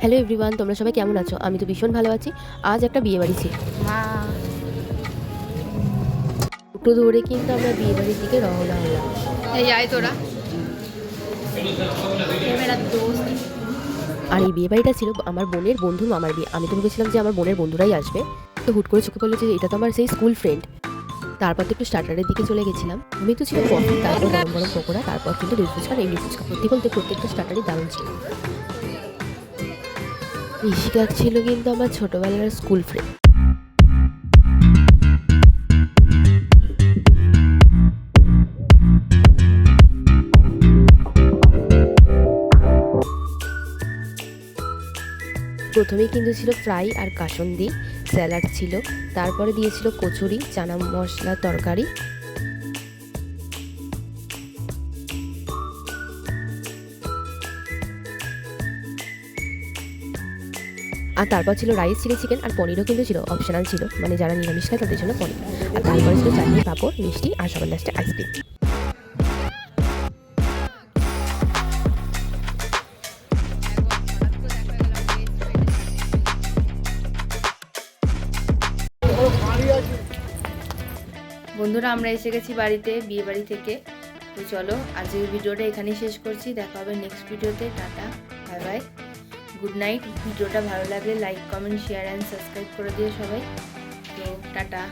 Hello everyone, তোমরা সবাই কেমন আছো? আমি তো ভীষণ ভালো আছি। আজ একটা বিয়ে বাড়ি ছিল। টোটো ধরে কিন্তু আমরা বিয়ে বাড়ির দিকে রওনা হলাম। এই আয় তোরা মেরা দোস্ত। আর এই বিয়ে বাড়িটা ছিল আমার বোনের বন্ধুর মামার বিয়ে। আমি তো ভেবেছিলাম যে আমার বোনের বন্ধুরাই আসবে, তো হুট করে চোখে পড়লো যে এটা তো আমার সেই স্কুল ফ্রেন্ড। তারপর তো একটু স্টার্টারের দিকে চলে গেছিলাম। আমি তো ছিল কফি, তারপর গরম গরম পকোড়া, তারপর কিন্তু দই ফুচকা। এই দই ফুচকা সত্যি বলতে প্রত্যেকটা স্টার্টারই দারুণ ছিল। ঋষিকা ছিল কিন্তু আমার ছোটবেলার স্কুল ফ্রেন্ড। প্রথমেই কিন্তু ছিল ফ্রাই আর কাসুন্দি, স্যালাড ছিল, তারপরে দিয়েছিল কচুরি, চানা মশলা তরকারি, আর তারপর ছিল রাইস, চিলি চিকেন আর পনিরও কিন্তু ছিল, অপশনাল ছিল, মানে যারা নিরামিষ খায় তাদের জন্য পনির। আর তারপরে ছিল চাটনি, পাঁপড়, মিষ্টি আর সবার লাস্টে আইসক্রিম। বন্ধুরা, আমরা এসে গেছি বাড়িতে, বিয়ে বাড়ি থেকে। তো চলো আজকের ভিডিওটা এখানেই শেষ করছি। দেখা হবে নেক্সট ভিডিওতে। Tata, bye bye, good night. ভিডিওটা ভালো লাগলে like, comment, share and subscribe করে দিও সবাই। তো টাটা।